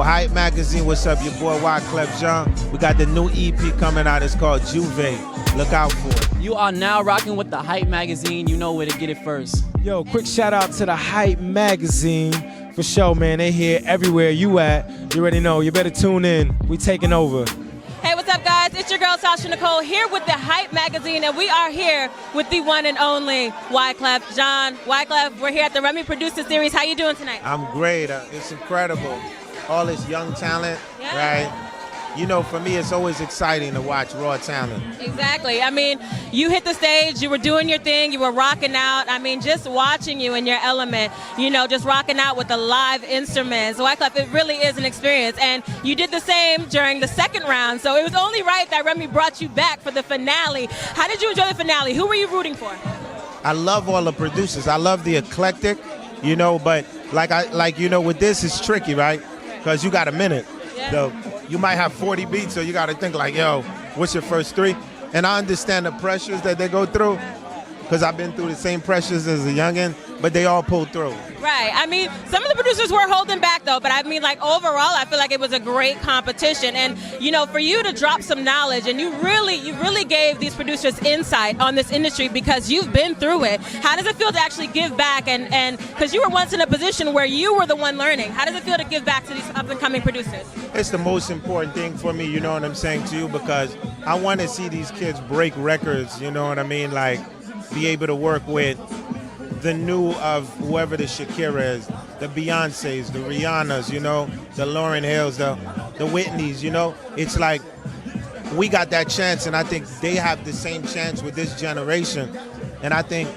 Hype Magazine. What's up? Your boy Wyclef Jean. We got the new EP coming out. It's called Juve. Look out for it. You are now rocking with the Hype Magazine. You know where to get it first. Yo, quick shout out to the Hype Magazine. For sure, man. They here everywhere you at. You already know. You better tune in. We taking over. Hey, what's up, guys? It's your girl, Sasha Nycole, here with the Hype Magazine, and we are here with the one and only Wyclef Jean. Wyclef, we're here at the Remy Producers Series. How you doing tonight? I'm great. It's incredible. All this young talent, right? You know, for me, it's always exciting to watch raw talent. Exactly. I mean, you hit the stage, you were doing your thing, you were rocking out. I mean, just watching you in your element, you know, just rocking out with the live instruments. Wyclef, it really is an experience. And you did the same during the second round, so it was only right that Remy brought you back for the finale. How did you enjoy the finale? Who were you rooting for? I love all the producers. I love the eclectic, you know, but like you know, with this, it's tricky, right? Because you got a minute. Yeah. So you might have 40 beats, so you got to think like, yo, what's your first three? And I understand the pressures that they go through, because I've been through the same pressures as a youngin', but they all pulled through. Right. I mean, some of the producers were holding back, though, but I mean, like, overall, I feel like it was a great competition. And, you know, for you to drop some knowledge, and you really gave these producers insight on this industry because you've been through it. How does it feel to actually give back? And because you were once in a position where you were the one learning. How does it feel to give back to these up-and-coming producers? It's the most important thing for me, you know what I'm saying, to you, because I want to see these kids break records, you know what I mean? Like, be able to work with the new of whoever the Shakira is, the Beyoncés, the Rihannas, you know, the Lauryn Hills, the Whitneys, you know. It's like we got that chance, and I think they have the same chance with this generation. And I think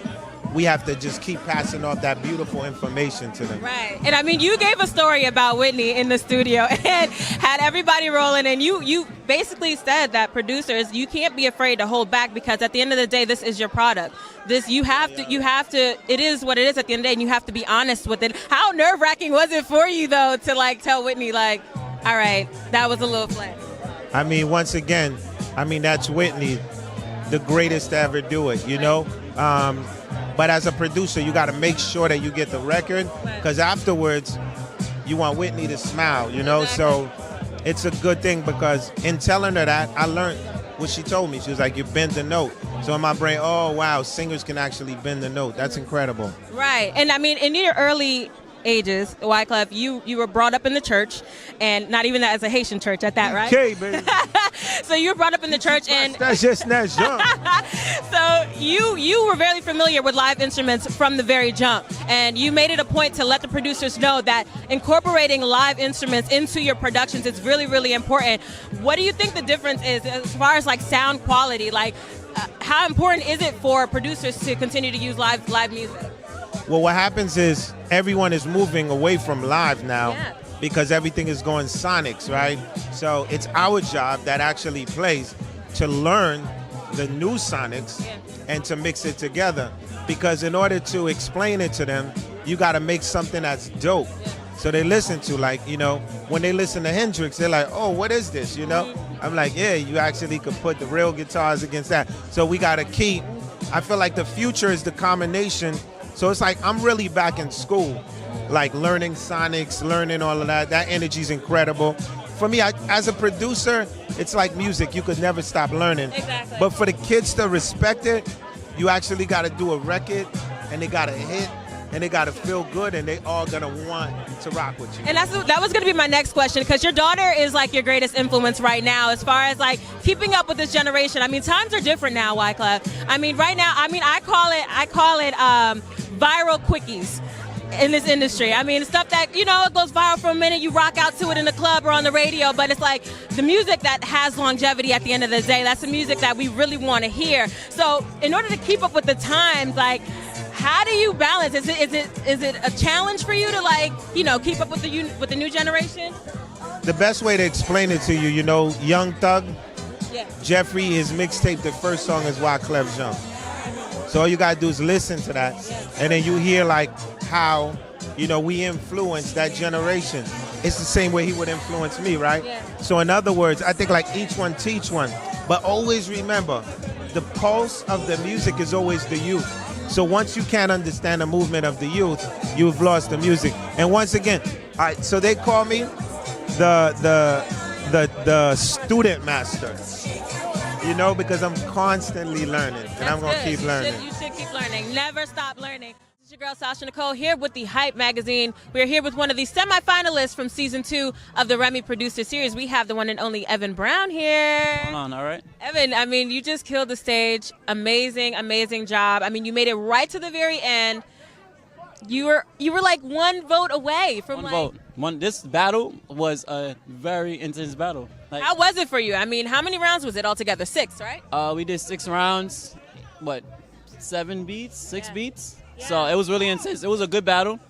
we have to just keep passing off that beautiful information to them. Right. And I mean, you gave a story about Whitney in the studio and had everybody rolling, and you basically said that producers, you can't be afraid to hold back, because at the end of the day, this is your product. This you have to it is what it is at the end of the day, and you have to be honest with it. How nerve-wracking was it for you, though, to like tell Whitney, like, all right, that was a little flat? I mean, once again, I mean, that's Whitney, the greatest to ever do it, you know? But as a producer, you got to make sure that you get the record, because afterwards, you want Whitney to smile, you know? So it's a good thing, because in telling her that, I learned what she told me. She was like, you bend the note. So in my brain, oh, wow, singers can actually bend the note. That's incredible. Right. And I mean, in your early ages, Wyclef, you were brought up in the church, and not even that as a Haitian church at that, right? Okay, baby. So you were brought up in the church, and that's just not jump. So you were very familiar with live instruments from the very jump, and you made it a point to let the producers know that incorporating live instruments into your productions is really, really important. What do you think the difference is as far as like sound quality? Like, how important is it for producers to continue to use live music? Well, what happens is everyone is moving away from live now, because everything is going sonics, right? So it's our job that actually plays to learn the new sonics and to mix it together. Because in order to explain it to them, you got to make something that's dope. So they listen to, like, you know, when they listen to Hendrix, they're like, oh, what is this, you know? I'm like, yeah, you actually could put the real guitars against that. So we got to keep, I feel like the future is the combination. So it's like I'm really back in school, like learning sonics, learning all of that. That energy is incredible. For me, as a producer, it's like music. You could never stop learning. Exactly. But for the kids to respect it, you actually got to do a record, and they got to hit, and they got to feel good, and they all going to want to rock with you. And that was going to be my next question, because your daughter is like your greatest influence right now as far as like keeping up with this generation. I mean, times are different now, Wyclef. I mean, right now, I mean, I call it viral quickies in this industry. I mean, stuff that, you know, it goes viral for a minute, you rock out to it in the club or on the radio, but it's like the music that has longevity at the end of the day. That's the music that we really want to hear. So in order to keep up with the times, like, how do you balance? Is it a challenge for you to, like, you know, keep up with the new generation? The best way to explain it to you, you know, Young Thug, Jeffrey, his mixtape, the first song is Wyclef Jean. So all you gotta do is listen to that, and then you hear like how, you know, we influence that generation. It's the same way he would influence me, right? So in other words, I think like each one teach one, but always remember, the pulse of the music is always the youth. So once you can't understand the movement of the youth, you've lost the music. And once again, all right, so they call me the student master. You know, because I'm constantly learning, and I'm gonna keep learning. You should keep learning. Never stop learning. This is your girl Sasha Nycole here with the Hype magazine. We're here with one of the semi-finalists from season 2 of the Remy Producers Series. We have the one and only Evan Brown here. Hold on, all right. Evan, I mean, you just killed the stage. Amazing, amazing job. I mean, you made it right to the very end. You were like one vote away from vote. This battle was a very intense battle. Like, how was it for you? I mean, how many rounds was it altogether? 6, right? We did 6 rounds. What? 7 beats? 6 beats? Yeah. So it was really intense. It was a good battle.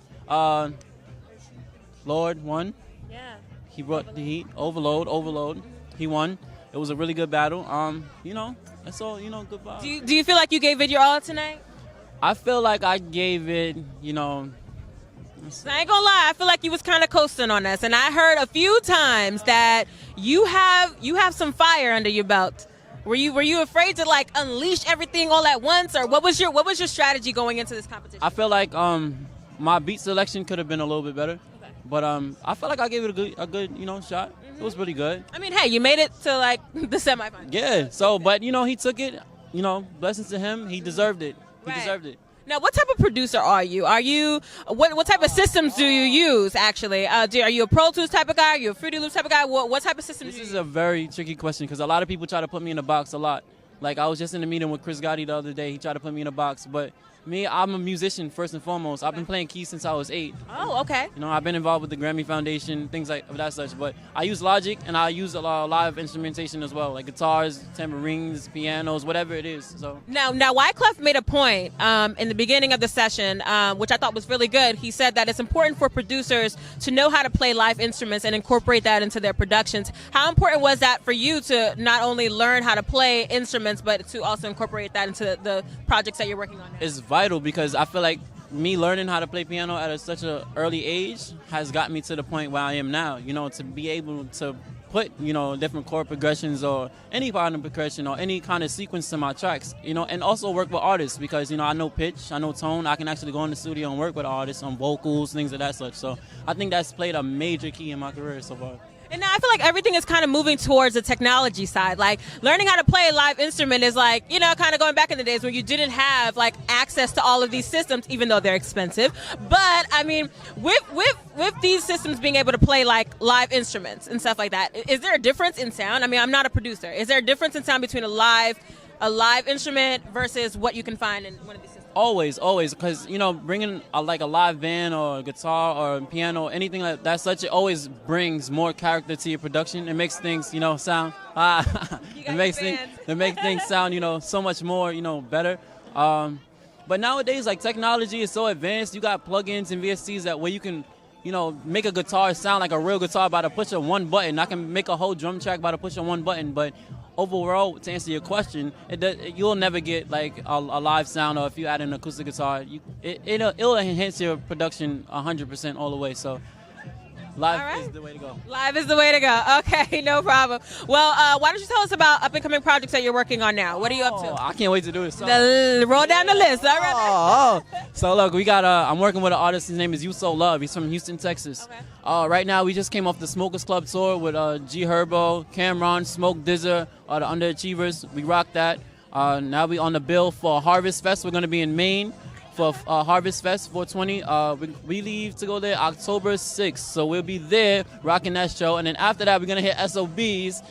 Lord won. Yeah. He brought the heat. Overload. He won. It was a really good battle. You know, that's all. You know, good battle. Do you feel like you gave it your all tonight? I feel like I gave it, you know. I ain't gonna lie, I feel like you was kind of coasting on us, and I heard a few times that you have some fire under your belt. Were you afraid to like unleash everything all at once, or what was your strategy going into this competition? I feel like my beat selection could have been a little bit better, but I felt like I gave it a good you know shot. Mm-hmm. It was pretty good. I mean, hey, you made it to like the semifinals. Yeah. So, but you know, he took it. You know, blessings to him. He deserved it. He deserved it. Now, what type of producer are you? What type of systems do you use, actually? Are you a Pro Tools type of guy? Are you a Fruity Loops type of guy? What type of systems do you use? This is a very tricky question because a lot of people try to put me in a box a lot. Like, I was just in a meeting with Chris Gotti the other day. He tried to put me in a box. But me, I'm a musician first and foremost. I've been playing keys since I was 8. Oh, okay. You know, I've been involved with the Grammy Foundation, things like that such. But I use Logic, and I use a lot of live instrumentation as well, like guitars, tambourines, pianos, whatever it is. So Now, Wyclef made a point in the beginning of the session, which I thought was really good. He said that it's important for producers to know how to play live instruments and incorporate that into their productions. How important was that for you to not only learn how to play instruments, but to also incorporate that into the projects that you're working on now? It's vital because I feel like me learning how to play piano at such an early age has got me to the point where I am now. You know, to be able to put, you know, different chord progressions or any part of percussion or any kind of sequence to my tracks, you know, and also work with artists because, you know, I know pitch, I know tone. I can actually go in the studio and work with artists on vocals, things of that such. So I think that's played a major key in my career so far. And now I feel like everything is kind of moving towards the technology side. Like learning how to play a live instrument is like, you know, kind of going back in the days when you didn't have like access to all of these systems, even though they're expensive. But I mean, with these systems being able to play like live instruments and stuff like that, is there a difference in sound? I mean, I'm not a producer. Is there a difference in sound between a live instrument versus what you can find in one of these systems? Always, because, you know, bringing a live band or a guitar or a piano, anything like that, it always brings more character to your production. It makes things, you know, sound. It makes things sound, you know, so much more, you know, better. But nowadays, like technology is so advanced. You got plugins and VSTs that where you can, you know, make a guitar sound like a real guitar by the push of one button. I can make a whole drum track by the push of one button, but overall, to answer your question, you'll never get like a live sound, or if you add an acoustic guitar, it'll enhance your production 100% all the way. So live is the way to go. Live is the way to go. Okay, no problem. Well, why don't you tell us about up-and-coming projects that you're working on now? What are you up to? I can't wait to do this. Roll down the list. All right. So look, we got. I'm working with an artist. His name is You So Love. He's from Houston, Texas. Okay. Right now, we just came off the Smokers Club tour with G Herbo, Cameron, Smoke Dizzer, the Underachievers. We rocked that. Now we on the bill for Harvest Fest. We're going to be in Maine for Harvest Fest 420. We leave to go there October 6th, so we'll be there rocking that show. And then after that, we're going to hit SOBs.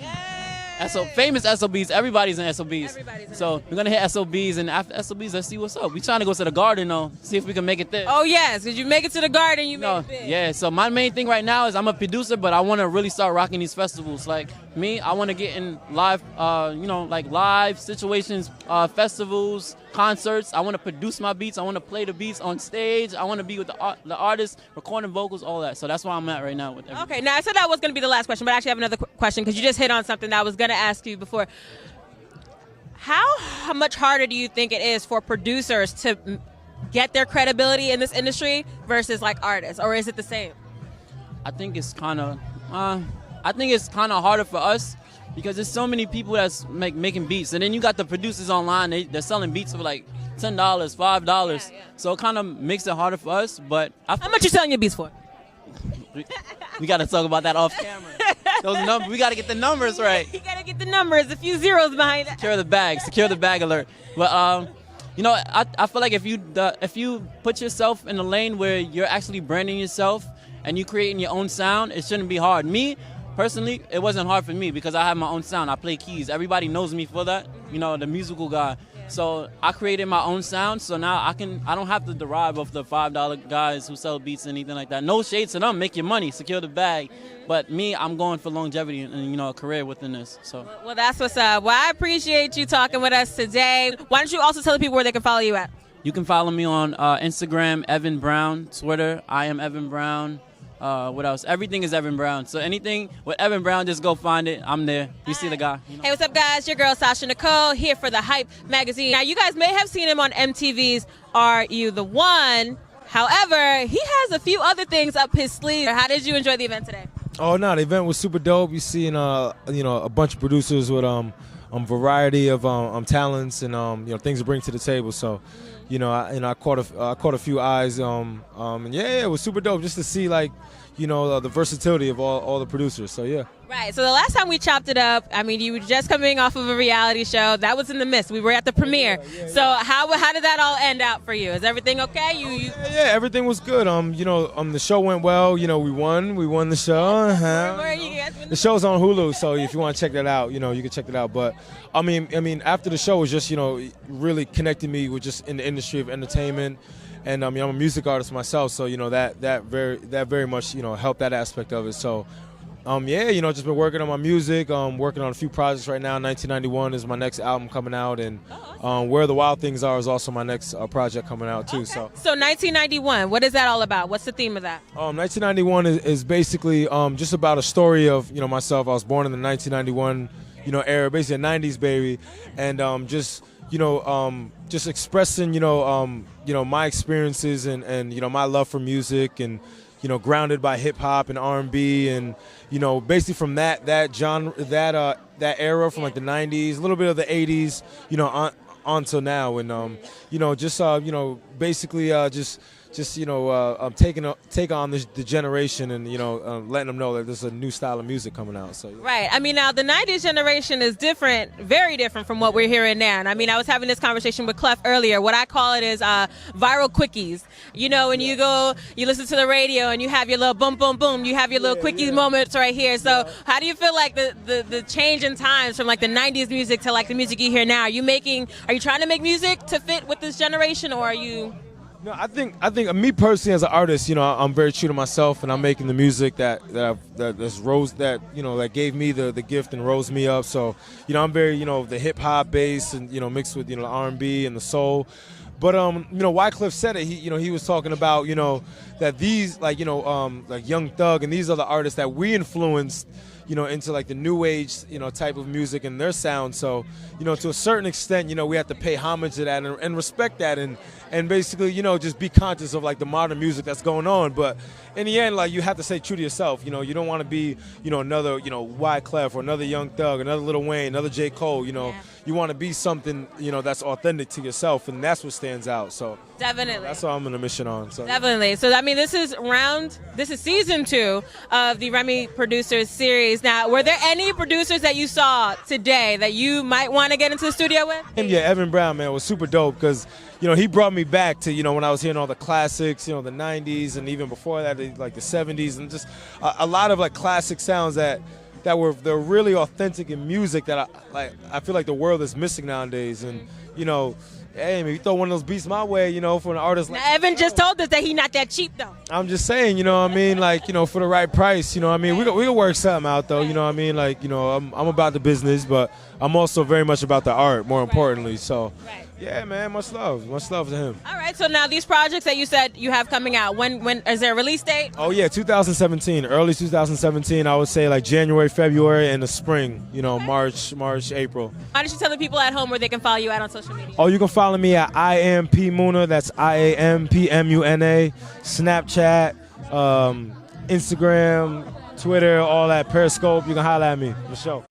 Famous SOBs. Everybody's in SOBs. So we're going to hit SOBs, and after SOBs, let's see what's up. We're trying to go to the Garden, though, see if we can make it there. Oh, yes, because you make it to the Garden, you make it big. Yeah, so my main thing right now is I'm a producer, but I want to really start rocking these festivals. Like me, I want to get in live, like live situations, festivals, concerts. I want to produce my beats. I want to play the beats on stage. I want to be with the artists, recording vocals, all that. So that's where I'm at right now with everything. Okay, now I said that was going to be the last question, but I actually have another question because you just hit on something that I was going to ask you before. How much harder do you think it is for producers to get their credibility in this industry versus like artists, or is it the same? I think it's kind of harder for us because there's so many people that's making beats, and then you got the producers online. They're selling beats for like $10, $5. Yeah. So it kind of makes it harder for us. But how much you selling your beats for? We got to talk about that off camera. Those numbers, we got to get the numbers right. You got to get the numbers, a few zeros behind it. Secure the bag alert. But you know, I feel like if you put yourself in a lane where you're actually branding yourself and you creating your own sound, it shouldn't be hard. Me, personally, it wasn't hard for me because I have my own sound. I play keys. Everybody knows me for that, you know, the musical guy. So I created my own sound, so now I don't have to derive off the $5 guys who sell beats and anything like that. No shade to them, make your money, secure the bag. But me, I'm going for longevity and, you know, a career within this. So. Well, that's what's up. Well, I appreciate you talking with us today. Why don't you also tell the people where they can follow you at? You can follow me on Instagram, Evan Brown, Twitter, I am Evan Brown. What else? Everything is Evan Brown. So anything with Evan Brown, just go find it. I'm there. You see the guy. You know? Hey, what's up, guys? Your girl, Sasha Nycole, here for the Hype magazine. Now, you guys may have seen him on MTV's Are You the One? However, he has a few other things up his sleeve. How did you enjoy the event today? Oh, no, the event was super dope. You seeing, you know, a bunch of producers with variety of talents and you know, things to bring to the table. So, you know, I caught a few eyes. And yeah, it was super dope just to see, like, you know, the versatility of all the producers. So yeah. Right. So the last time we chopped it up, I mean, you were just coming off of a reality show. That was in the midst. We were at the premiere. Yeah. So how did that all end out for you? Is everything okay? Yeah, everything was good. You know, the show went well. You know, we won the show. The show's on Hulu, so if you want to check that out, you know, you can check that out. But I mean, after the show was just, you know, really connected me with just in the industry of entertainment. And I'm a music artist myself, so you know that very much, you know, helped that aspect of it. So yeah, you know, just been working on my music, working on a few projects right now. 1991 is my next album coming out, and Where the Wild Things Are is also my next project coming out too. Okay. So 1991, what is that all about? What's the theme of that? 1991 is basically just about a story of, you know, myself. I was born in the 1991, you know, era, basically a 90s baby, and just, you know, just expressing, you know, my experiences and you know, my love for music, and you know, grounded by hip hop and R&B, and you know, basically from that genre, that era from like the 90s, a little bit of the 80s, you know, on till now, and you know, just you know, basically just you know, take on the generation, and you know, letting them know that there's a new style of music coming out. So right. I mean, now the 90s generation is different, very different from what we're hearing now. And I mean, I was having this conversation with Clef earlier. What I call it is viral quickies. You know, when you go, you listen to the radio and you have your little boom, boom, boom. You have your little quickie moments right here. So how do you feel like the change in times from like the 90s music to like the music you hear now? Are you trying to make music to fit with this generation, or are you? No, I think me personally as an artist, you know, I'm very true to myself, and I'm making the music that's rose, that, you know, that gave me the gift and rose me up. So, you know, I'm very, you know, the hip hop bass, and you know, mixed with, you know, the R&B and the soul. But you know, Wyclef said it. He was talking about, you know, that these, like, you know, like Young Thug and these other artists that we influenced, you know, into like the new age, you know, type of music and their sound. So, you know, to a certain extent, you know, we have to pay homage to that and respect that, and basically, you know, just be conscious of like the modern music that's going on. But in the end, like, you have to stay true to yourself. You know, you don't want to be, you know, another, you know, Wyclef or another Young Thug, another Lil Wayne, another J. Cole. You know, you want to be something, you know, that's authentic to yourself, and that's what stands out. So definitely, that's what I'm on a mission on. So definitely. So I mean, this is season 2 of the Remy Producers Series. Now, were there any producers that you saw today that you might want to get into the studio with? Yeah, Evan Brown, man, was super dope because, you know, he brought me back to, you know, when I was hearing all the classics, you know, the 90s, and even before that, like the 70s, and just a lot of like classic sounds they're really authentic in music that I feel like the world is missing nowadays. And, you know, hey, man, you throw one of those beats my way, you know, for an artist like now, Evan just told us that he's not that cheap, though. I'm just saying, you know what I mean? Like, you know, for the right price, you know what I mean? We can work something out, though, you know what I mean? Like, you know, I'm about the business, but I'm also very much about the art, more importantly. So, yeah, man, much love to him. All right, so now these projects that you said you have coming out, when is there a release date? Oh, yeah, 2017, early 2017, I would say like January, February, and the spring, you know, March, April. Why don't you tell the people at home where they can follow you out on social media? Oh, you can follow me at IAMPMuna, that's IAMPMUNA, Snapchat, Instagram, Twitter, all that, Periscope. You can holler at me, for sure.